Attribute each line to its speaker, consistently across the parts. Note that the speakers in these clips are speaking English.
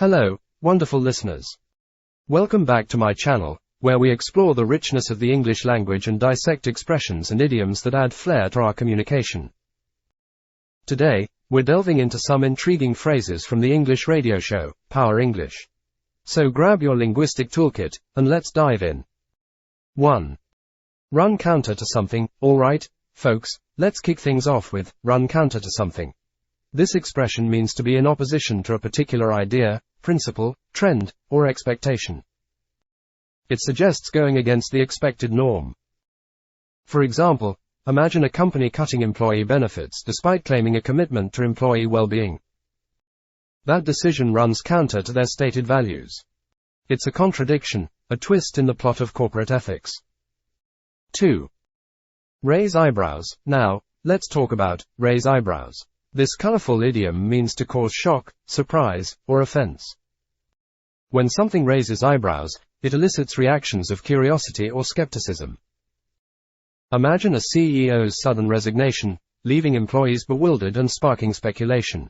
Speaker 1: Hello, wonderful listeners. Welcome back to my channel, where we explore the richness of the English language and dissect expressions and idioms that add flair to our communication. Today, we're delving into some intriguing phrases from the English radio show, Power English. So grab your linguistic toolkit, and let's dive in. 1. Run counter to something. Alright, folks, let's kick things off with, run counter to something. This expression means to be in opposition to a particular idea, principle, trend, or expectation. It suggests going against the expected norm. For example, imagine a company cutting employee benefits despite claiming a commitment to employee well-being. That decision runs counter to their stated values. It's a contradiction, a twist in the plot of corporate ethics. 2. Raise eyebrows. Now, let's talk about raise eyebrows. This colorful idiom means to cause shock, surprise, or offense. When something raises eyebrows, it elicits reactions of curiosity or skepticism. Imagine a CEO's sudden resignation, leaving employees bewildered and sparking speculation.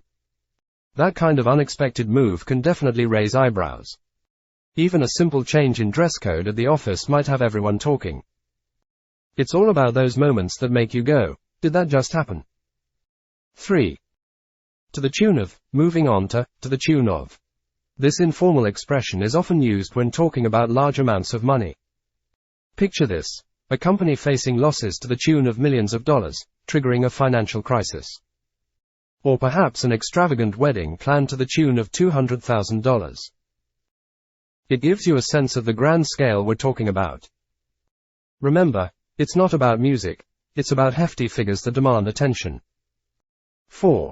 Speaker 1: That kind of unexpected move can definitely raise eyebrows. Even a simple change in dress code at the office might have everyone talking. It's all about those moments that make you go, did that just happen? 3. To the tune of, moving on to the tune of. This informal expression is often used when talking about large amounts of money. Picture this, a company facing losses to the tune of millions of dollars, triggering a financial crisis. Or perhaps an extravagant wedding planned to the tune of $200,000. It gives you a sense of the grand scale we're talking about. Remember, it's not about music, it's about hefty figures that demand attention. 4.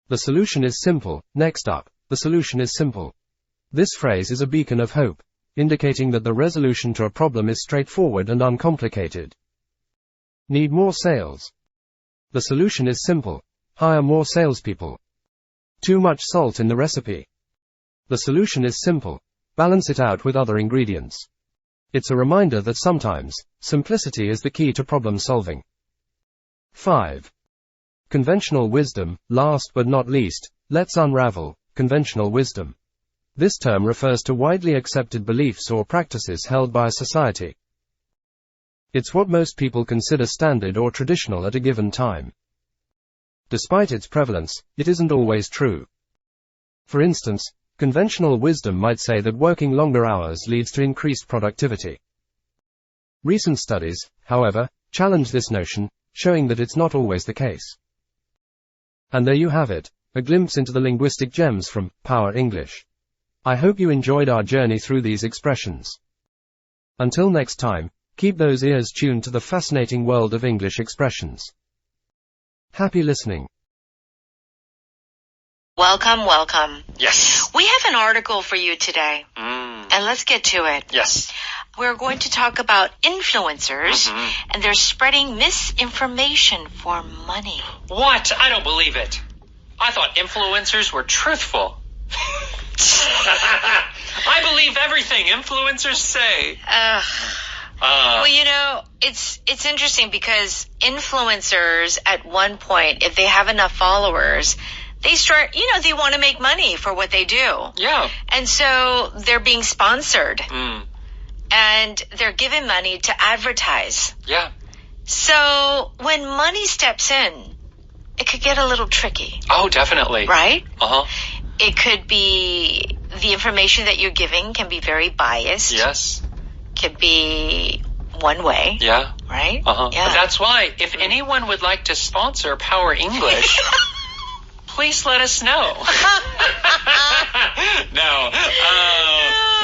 Speaker 1: The solution is simple. Next up, the solution is simple. This phrase is a beacon of hope, indicating that the resolution to a problem is straightforward and uncomplicated. Need more sales? The solution is simple. Hire more salespeople. Too much salt in the recipe? The solution is simple. Balance it out with other ingredients. It's a reminder that sometimes, simplicity is the key to problem solving. 5. Conventional wisdom. Last but not least, let's unravel conventional wisdom. This term refers to widely accepted beliefs or practices held by a society. It's what most people consider standard or traditional at a given time. Despite its prevalence, it isn't always true. For instance, conventional wisdom might say that working longer hours leads to increased productivity. Recent studies, however, challenge this notion, showing that it's not always the case. And there you have it, a glimpse into the linguistic gems from Power English. I hope you enjoyed our journey through these expressions. Until next time, keep those ears tuned to the fascinating world of English expressions. Happy listening.
Speaker 2: Welcome.
Speaker 3: Yes.
Speaker 2: We have an article for you today, and let's get to it.
Speaker 3: Yes.
Speaker 2: We're going to talk about influencers, and they're spreading misinformation for money.
Speaker 3: What? I don't believe it. I thought influencers were truthful. I believe everything influencers say.
Speaker 2: Well, you know, it's interesting because influencers at one point, if they have enough followers, they start, they want to make money for what they do.
Speaker 3: Yeah.
Speaker 2: And so they're being sponsored. And they're given money to advertise.
Speaker 3: Yeah.
Speaker 2: So when money steps in, it could get a little tricky.
Speaker 3: Oh, definitely.
Speaker 2: Right?
Speaker 3: Uh-huh.
Speaker 2: It could be, the information that you're giving can be very biased.
Speaker 3: Yes.
Speaker 2: Could be one way.
Speaker 3: Yeah.
Speaker 2: Right?
Speaker 3: Uh-huh.
Speaker 2: Yeah.
Speaker 3: That's why, if anyone would like to sponsor Power English, please let us know. No.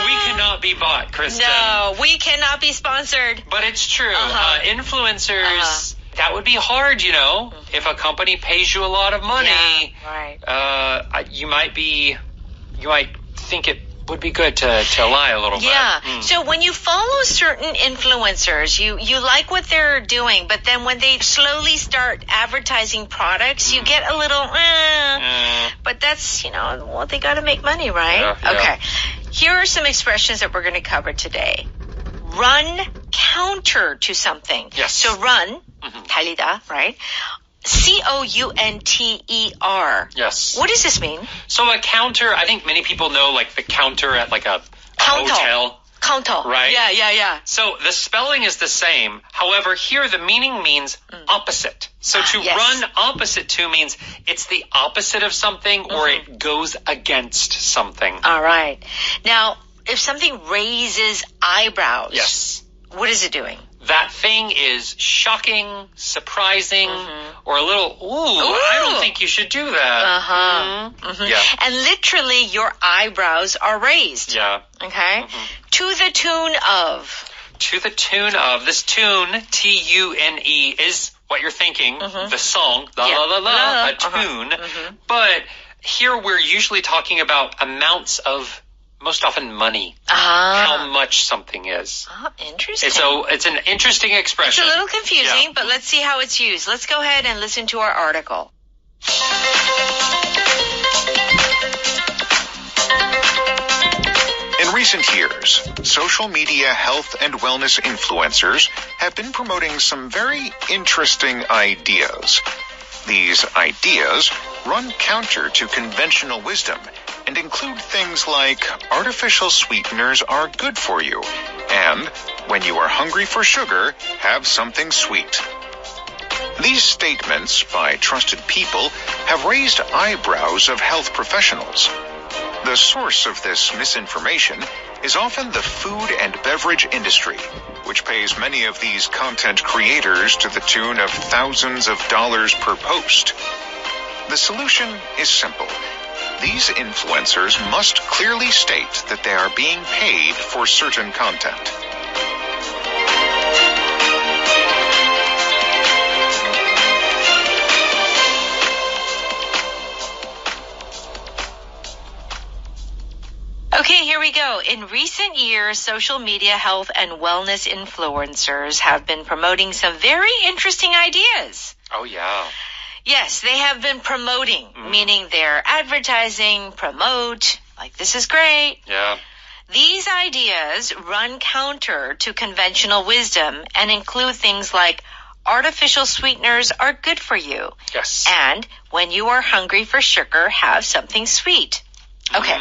Speaker 3: We cannot be bought, Kristen.
Speaker 2: No, we cannot be sponsored.
Speaker 3: But it's true. Influencers, that would be hard, if a company pays you a lot of money.
Speaker 2: Yeah, right.
Speaker 3: You might think it would be good to lie a little bit.
Speaker 2: Yeah. So when you follow certain influencers, you like what they're doing, but then when they slowly start advertising products, you get a little, but that's, they got to make money, right?
Speaker 3: Yeah.
Speaker 2: Okay. Here are some expressions that we're going to cover today. Run counter to something.
Speaker 3: Yes.
Speaker 2: So run, 달리다, right? counter.
Speaker 3: Yes.
Speaker 2: What does this mean?
Speaker 3: So a counter, I think many people know like the counter at like a hotel.
Speaker 2: Counter.
Speaker 3: Right?
Speaker 2: Yeah.
Speaker 3: So the spelling is the same. However, here the meaning means opposite. So to
Speaker 2: yes.
Speaker 3: run opposite to means it's the opposite of something or it goes against something.
Speaker 2: All right. Now, if something raises eyebrows,
Speaker 3: Yes.
Speaker 2: what is it doing?
Speaker 3: That thing is shocking, surprising, or a little, I don't think you should do that. Yeah.
Speaker 2: And literally, your eyebrows are raised.
Speaker 3: Yeah.
Speaker 2: Okay? To the tune of.
Speaker 3: To the tune of. This tune, T-U-N-E, is what you're thinking, the song, la la la la, a tune. But here we're usually talking about amounts of, most often money. How much something is.
Speaker 2: Oh, interesting.
Speaker 3: It's an interesting expression.
Speaker 2: It's a little confusing, but let's see how it's used. Let's go ahead and listen to our article.
Speaker 4: In recent years, social media health and wellness influencers have been promoting some very interesting ideas. These ideas run counter to conventional wisdom and include things like artificial sweeteners are good for you, and when you are hungry for sugar, have something sweet. These statements by trusted people have raised eyebrows of health professionals. The source of this misinformation is often the food and beverage industry, which pays many of these content creators to the tune of thousands of dollars per post. The solution is simple. These influencers must clearly state that they are being paid for certain content.
Speaker 2: Okay, here we go. In recent years, social media health and wellness influencers have been promoting some very interesting ideas.
Speaker 3: Oh, yeah.
Speaker 2: Yes, they have been promoting, meaning they're advertising, promote, like this is great.
Speaker 3: Yeah.
Speaker 2: These ideas run counter to conventional wisdom and include things like artificial sweeteners are good for you.
Speaker 3: Yes.
Speaker 2: And when you are hungry for sugar, have something sweet. Okay.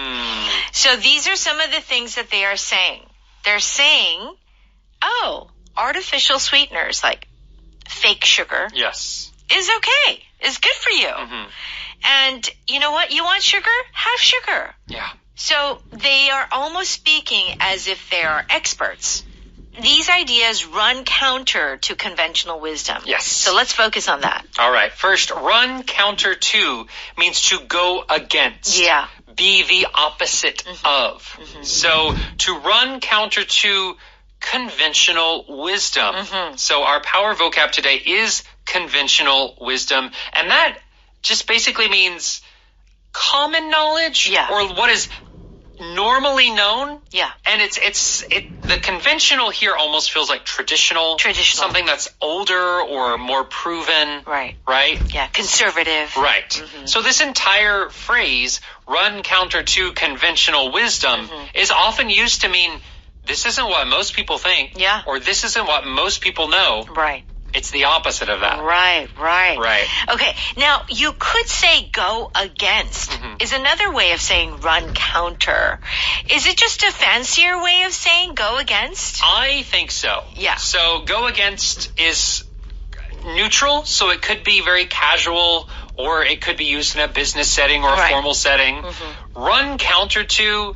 Speaker 2: So these are some of the things that they are saying. They're saying, artificial sweeteners like fake sugar.
Speaker 3: Yes.
Speaker 2: Is okay. Is good for you. And you know what? You want sugar? Have sugar.
Speaker 3: Yeah.
Speaker 2: So they are almost speaking as if they are experts. These ideas run counter to conventional wisdom.
Speaker 3: Yes.
Speaker 2: So let's focus on that.
Speaker 3: All right. First, run counter to means to go against.
Speaker 2: Yeah.
Speaker 3: Be the opposite of. So to run counter to conventional wisdom. So our power vocab today is conventional wisdom. And that just basically means common knowledge or what is normally known.
Speaker 2: Yeah.
Speaker 3: And the conventional here almost feels like traditional. Something that's older or more proven.
Speaker 2: Right.
Speaker 3: Right?
Speaker 2: Yeah. Conservative.
Speaker 3: Right. So this entire phrase, run counter to conventional wisdom, is often used to mean this isn't what most people think.
Speaker 2: Yeah.
Speaker 3: Or this isn't what most people know.
Speaker 2: Right.
Speaker 3: It's the opposite of that.
Speaker 2: Right.
Speaker 3: Right.
Speaker 2: Okay. Now, you could say go against is another way of saying run counter. Is it just a fancier way of saying go against?
Speaker 3: I think so.
Speaker 2: Yeah.
Speaker 3: So go against is neutral, so it could be very casual or it could be used in a business setting or a formal setting. Run counter to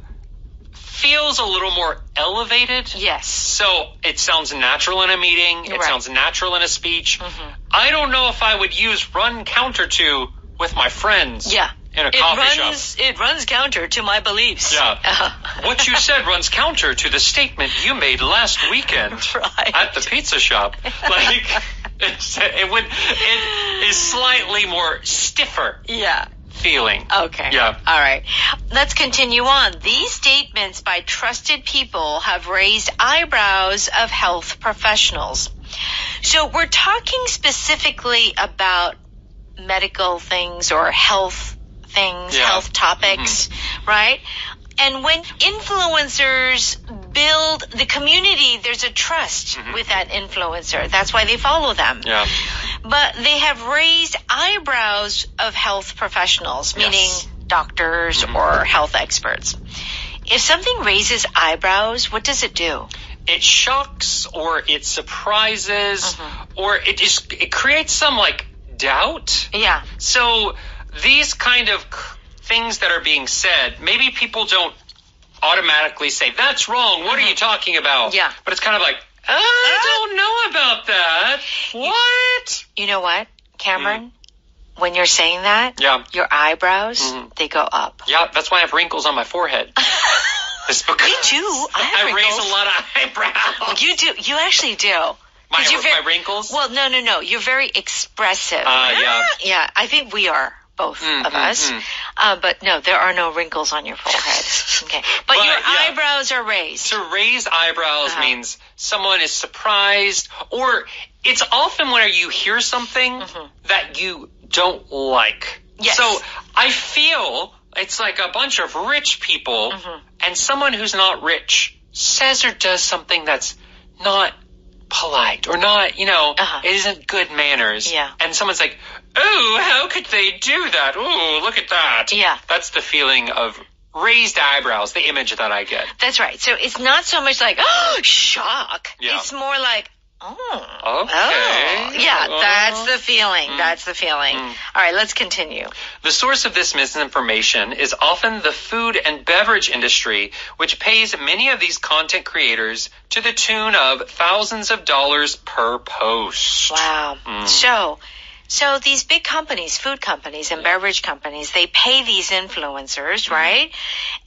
Speaker 3: feels a little more elevated.
Speaker 2: Yes.
Speaker 3: So it sounds natural in a meeting. It sounds natural in a speech. I don't know if I would use run counter to with my friends.
Speaker 2: Yeah.
Speaker 3: In a coffee shop.
Speaker 2: It runs counter to my beliefs.
Speaker 3: Yeah. What you said runs counter to the statement you made last weekend at the pizza shop. Like it is slightly more stiffer.
Speaker 2: Yeah.
Speaker 3: Feeling.
Speaker 2: Okay.
Speaker 3: Yeah.
Speaker 2: All right. Let's continue on. These statements by trusted people have raised eyebrows of health professionals. So we're talking specifically about medical things or health things, health topics, right? And when influencers build the community. There's a trust with that influencer. That's why they follow them.
Speaker 3: Yeah.
Speaker 2: But they have raised eyebrows of health professionals, meaning doctors or health experts. If something raises eyebrows, what does it do?
Speaker 3: It shocks or it surprises or it creates some like doubt.
Speaker 2: Yeah.
Speaker 3: So these kind of things that are being said, maybe people don't automatically say, that's wrong. What are you talking about?
Speaker 2: Yeah.
Speaker 3: But it's kind of like, I don't know about that. What?
Speaker 2: You know what, Cameron? When you're saying that, your eyebrows, they go up.
Speaker 3: Yeah, that's why I have wrinkles on my forehead. It's because
Speaker 2: Me too.
Speaker 3: I raise a lot of eyebrows.
Speaker 2: You do. You actually do.
Speaker 3: My wrinkles?
Speaker 2: Well, no. You're very expressive.
Speaker 3: Yeah.
Speaker 2: Yeah, I think we are, both of us. But no, there are no wrinkles on your forehead. Okay. But your eyebrows are raised.
Speaker 3: To raise eyebrows means someone is surprised, or it's often when you hear something that you don't like.
Speaker 2: Yes.
Speaker 3: So I feel it's like a bunch of rich people and someone who's not rich says or does something that's not polite or not, it isn't good manners.
Speaker 2: Yeah.
Speaker 3: And someone's like, oh, how could they do that? Oh, look at that.
Speaker 2: Yeah.
Speaker 3: That's the feeling of raised eyebrows, the image that I get.
Speaker 2: That's right. So it's not so much like, oh, shock.
Speaker 3: Yeah.
Speaker 2: It's more like,
Speaker 3: Okay.
Speaker 2: Yeah, that's the feeling. That's the feeling. All right, let's continue.
Speaker 3: The source of this misinformation is often the food and beverage industry, which pays many of these content creators to the tune of thousands of dollars per post.
Speaker 2: Wow. So these big companies, food companies and beverage companies, they pay these influencers, right?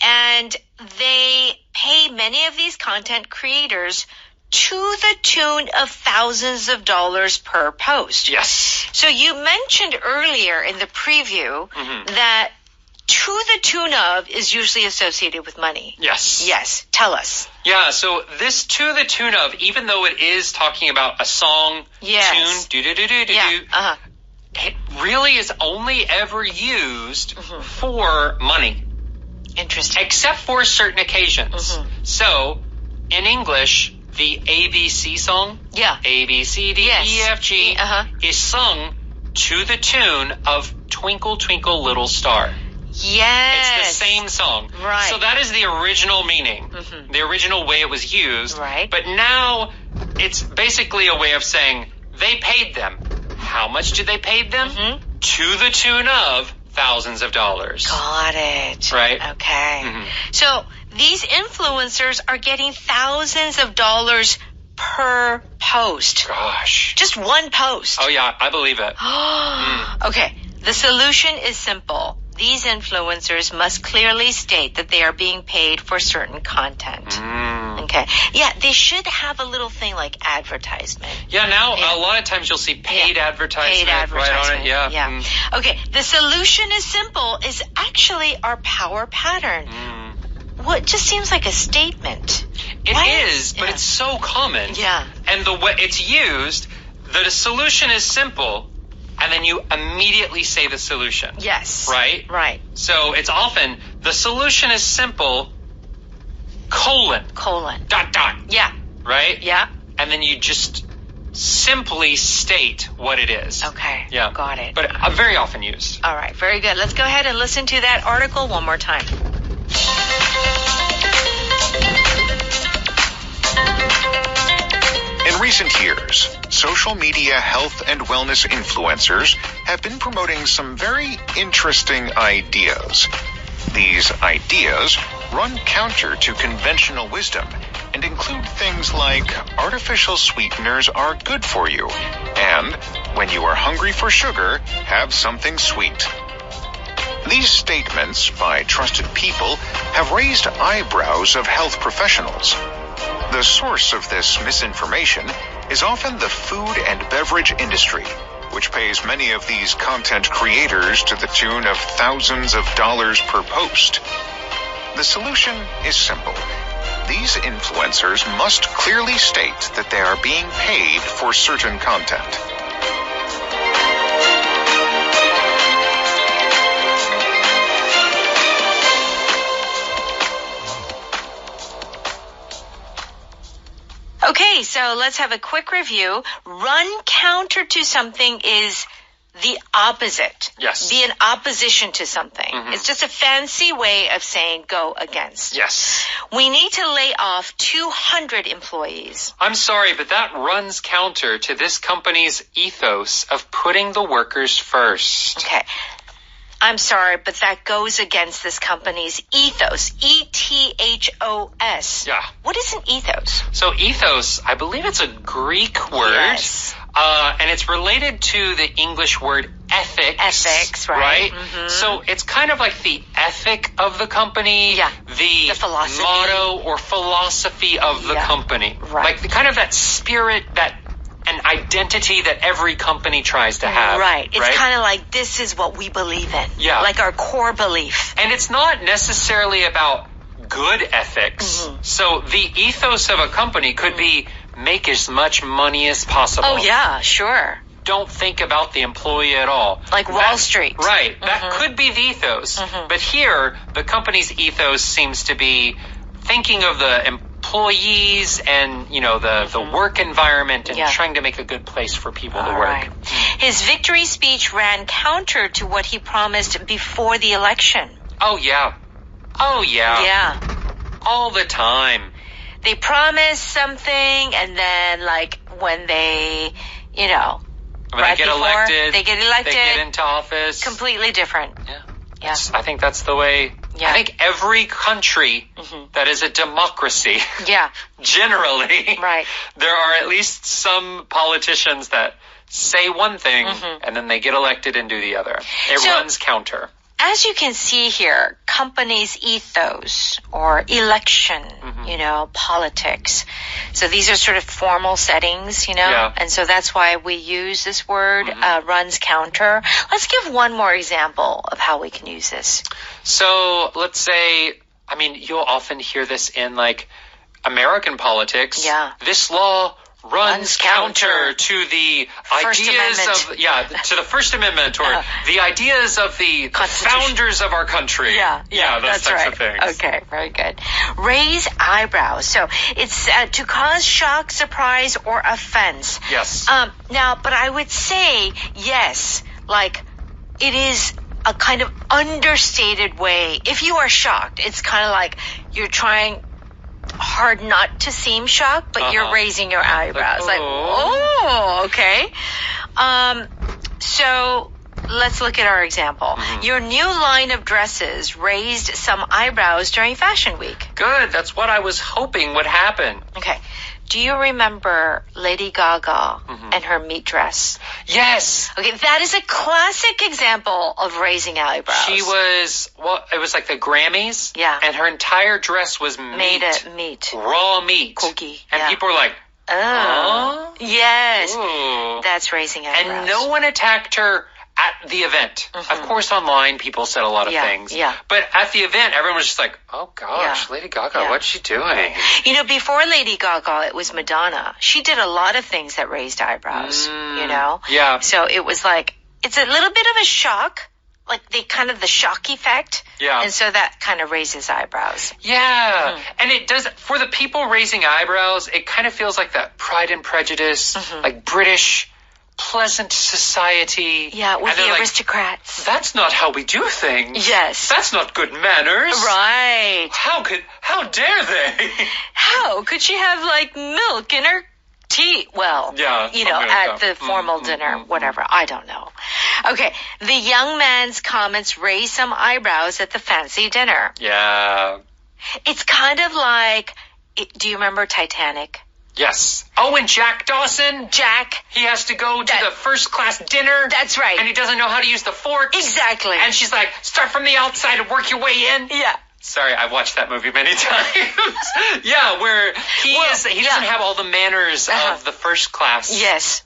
Speaker 2: And they pay many of these content creators to the tune of thousands of dollars per post.
Speaker 3: Yes.
Speaker 2: So you mentioned earlier in the preview that to the tune of is usually associated with money.
Speaker 3: Yes.
Speaker 2: Yes. Tell us.
Speaker 3: Yeah, so this to the tune of, even though it is talking about a song,
Speaker 2: Yes.
Speaker 3: tune, it really is only ever used for money.
Speaker 2: Interesting.
Speaker 3: Except for certain occasions. So, in English, the ABC song, A, B, C, D, E, F, G, is sung to the tune of Twinkle, Twinkle, Little Star.
Speaker 2: Yes.
Speaker 3: It's the same song.
Speaker 2: Right.
Speaker 3: So that is the original meaning, the original way it was used.
Speaker 2: Right.
Speaker 3: But now it's basically a way of saying they paid them. How much did they pay them? To the tune of thousands of dollars.
Speaker 2: Got it.
Speaker 3: Right.
Speaker 2: Okay. So these influencers are getting thousands of dollars per post.
Speaker 3: Gosh.
Speaker 2: Just one post.
Speaker 3: Oh, yeah, I believe it.
Speaker 2: Okay. The solution is simple. These influencers must clearly state that they are being paid for certain content. Okay. Yeah, they should have a little thing like advertisement.
Speaker 3: Yeah, now a lot of times you'll see paid advertisement right on it. Yeah.
Speaker 2: Okay. The solution is simple is actually our power pattern. Well, it just seems like a statement.
Speaker 3: It is, but it's so common.
Speaker 2: Yeah.
Speaker 3: And the way it's used, the solution is simple, and then you immediately say the solution.
Speaker 2: Yes.
Speaker 3: Right?
Speaker 2: Right.
Speaker 3: So it's often, the solution is simple, colon. Dot, dot.
Speaker 2: Yeah.
Speaker 3: Right?
Speaker 2: Yeah.
Speaker 3: And then you just simply state what it is.
Speaker 2: Okay.
Speaker 3: Yeah.
Speaker 2: Got it.
Speaker 3: But very often used.
Speaker 2: All right. Very good. Let's go ahead and listen to that article one more time.
Speaker 4: In recent years, social media health and wellness influencers have been promoting some very interesting ideas. These ideas run counter to conventional wisdom and include things like artificial sweeteners are good for you, and when you are hungry for sugar, have something sweet. These statements by trusted people have raised eyebrows of health professionals. The source of this misinformation is often the food and beverage industry, which pays many of these content creators to the tune of thousands of dollars per post. The solution is simple. These influencers must clearly state that they are being paid for certain content.
Speaker 2: Okay, so let's have a quick review. Run counter to something is the opposite.
Speaker 3: Yes.
Speaker 2: Be in opposition to something.
Speaker 3: Mm-hmm.
Speaker 2: It's just a fancy way of saying go against.
Speaker 3: Yes.
Speaker 2: We need to lay off 200 employees.
Speaker 3: I'm sorry, but that runs counter to this company's ethos of putting the workers first.
Speaker 2: Okay. I'm sorry, but that goes against this company's ethos. E-T-H-O-S.
Speaker 3: Yeah.
Speaker 2: What is an ethos?
Speaker 3: So ethos, I believe it's a Greek word.
Speaker 2: Yes.
Speaker 3: And it's related to the English word ethics.
Speaker 2: Ethics, right. Mm-hmm.
Speaker 3: So it's kind of like the ethic of the company.
Speaker 2: Yeah.
Speaker 3: The
Speaker 2: philosophy.
Speaker 3: motto or philosophy of the company.
Speaker 2: Right.
Speaker 3: Like the kind of that spirit, an identity that every company tries to have.
Speaker 2: Right. It's kind of like this is what we believe in.
Speaker 3: Yeah.
Speaker 2: Like our core belief.
Speaker 3: And it's not necessarily about good ethics.
Speaker 2: Mm-hmm.
Speaker 3: So the ethos of a company could be make as much money as possible.
Speaker 2: Oh, yeah, sure.
Speaker 3: Don't think about the employee at all.
Speaker 2: Like Wall Street.
Speaker 3: Right. That could be the ethos. But here, the company's ethos seems to be thinking of the employees and, the work environment and trying to make a good place for people to work.
Speaker 2: Right. His victory speech ran counter to what he promised before the election.
Speaker 3: Oh, yeah. Oh, yeah.
Speaker 2: Yeah.
Speaker 3: All the time.
Speaker 2: They promise something and then when they,
Speaker 3: When
Speaker 2: right
Speaker 3: they get
Speaker 2: before
Speaker 3: elected,
Speaker 2: they get
Speaker 3: into office.
Speaker 2: Completely different.
Speaker 3: Yeah. I think that's the way.
Speaker 2: Yeah.
Speaker 3: I think every country that is a democracy, generally,
Speaker 2: right.
Speaker 3: there are at least some politicians that say one thing and then they get elected and do the other. It runs counter.
Speaker 2: As you can see here, companies' ethos or election, politics. So these are sort of formal settings, and so that's why we use this word, runs counter. Let's give one more example of how we can use this.
Speaker 3: So let's say, you'll often hear this in American politics.
Speaker 2: Yeah.
Speaker 3: This law runs counter to the ideas to the First Amendment or the ideas of the founders of our country.
Speaker 2: Yeah,
Speaker 3: those types
Speaker 2: right.
Speaker 3: of things.
Speaker 2: Okay, very good. Raise eyebrows. So it's to cause shock, surprise, or offense.
Speaker 3: Yes.
Speaker 2: Now, but I would say yes, it is a kind of understated way. If you are shocked, it's kind of like you're trying hard not to seem shocked, but you're raising your eyebrows. Okay. So let's look at our example. Your new line of dresses raised some eyebrows during Fashion Week.
Speaker 3: Good. That's what I was hoping would happen.
Speaker 2: Okay. Do you remember Lady Gaga and her meat dress?
Speaker 3: Yes.
Speaker 2: Okay, that is a classic example of raising eyebrows.
Speaker 3: She was, it was like the Grammys.
Speaker 2: Yeah.
Speaker 3: And her entire dress was
Speaker 2: made of meat.
Speaker 3: Raw meat.
Speaker 2: Gogi.
Speaker 3: And people were like,
Speaker 2: oh. Yes.
Speaker 3: Ooh.
Speaker 2: That's raising eyebrows.
Speaker 3: And no one attacked her at the event. Of course, online, people said a lot of things.
Speaker 2: Yeah.
Speaker 3: But at the event, everyone was just like, oh, gosh, Lady Gaga, what's she doing?
Speaker 2: Before Lady Gaga, it was Madonna. She did a lot of things that raised eyebrows,
Speaker 3: Yeah.
Speaker 2: So it was it's a little bit of a shock, the shock effect.
Speaker 3: Yeah.
Speaker 2: And so that kind of raises eyebrows.
Speaker 3: Yeah. And it does, for the people raising eyebrows, it kind of feels like that Pride and Prejudice, like British pleasant society.
Speaker 2: Yeah, with the aristocrats.
Speaker 3: That's not how we do things.
Speaker 2: Yes.
Speaker 3: That's not good manners.
Speaker 2: Right.
Speaker 3: How dare they?
Speaker 2: How could she have milk in her tea? Well, at the formal dinner, whatever. I don't know. Okay. The young man's comments raised some eyebrows at the fancy dinner.
Speaker 3: Yeah.
Speaker 2: It's kind of like, do you remember Titanic?
Speaker 3: Yes. Oh, and Jack Dawson.
Speaker 2: Jack.
Speaker 3: He has to go to the first class dinner.
Speaker 2: That's right.
Speaker 3: And he doesn't know how to use the forks.
Speaker 2: Exactly.
Speaker 3: And she's like, start from the outside and work your way in.
Speaker 2: Yeah.
Speaker 3: Sorry, I've watched that movie many times. Yeah, where he doesn't have all the manners of the first class.
Speaker 2: Yes.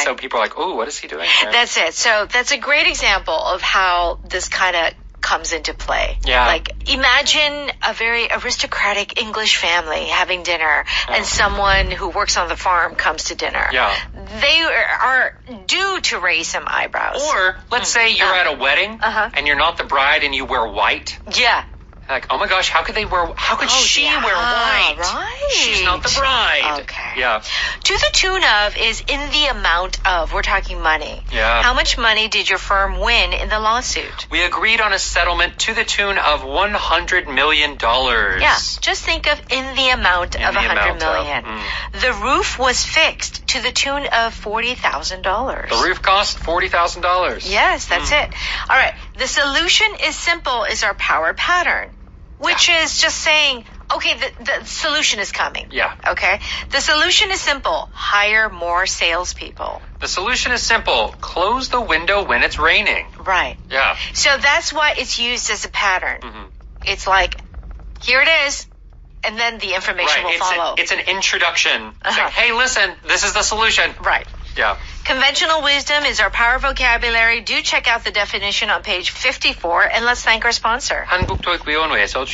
Speaker 3: So people are like, ooh, what is he doing here?
Speaker 2: That's it. So that's a great example of how this kind of comes into play.
Speaker 3: Yeah.
Speaker 2: Imagine a very aristocratic English family having dinner and someone who works on the farm comes to dinner.
Speaker 3: Yeah.
Speaker 2: They are due to raise some eyebrows.
Speaker 3: Or let's say you're at a wedding and you're not the bride and you wear white.
Speaker 2: Yeah.
Speaker 3: Like, oh my gosh, how could she wear white?
Speaker 2: Right.
Speaker 3: She's not the bride.
Speaker 2: Okay.
Speaker 3: Yeah.
Speaker 2: To the tune of is in the amount of. We're talking money.
Speaker 3: Yeah.
Speaker 2: How much money did your firm win in the lawsuit?
Speaker 3: We agreed on a settlement to the tune of $100 million.
Speaker 2: Yeah. Just think of in the amount of $100 million. The roof was fixed to the tune of $40,000.
Speaker 3: The roof cost $40,000.
Speaker 2: Yes, that's it. All right. The solution is simple is our power pattern, which is just saying, okay, the solution is coming.
Speaker 3: Yeah.
Speaker 2: Okay. The solution is simple. Hire more salespeople.
Speaker 3: The solution is simple. Close the window when it's raining.
Speaker 2: Right.
Speaker 3: Yeah.
Speaker 2: So that's why it's used as a pattern. It's like, here it is, and then the information will follow.
Speaker 3: It's an introduction. It's like, hey, listen, this is the solution.
Speaker 2: Right.
Speaker 3: Yeah.
Speaker 2: Conventional wisdom is our power vocabulary. Do check out the definition on page 54, and let's thank our sponsor.
Speaker 3: 한국토익위원회에서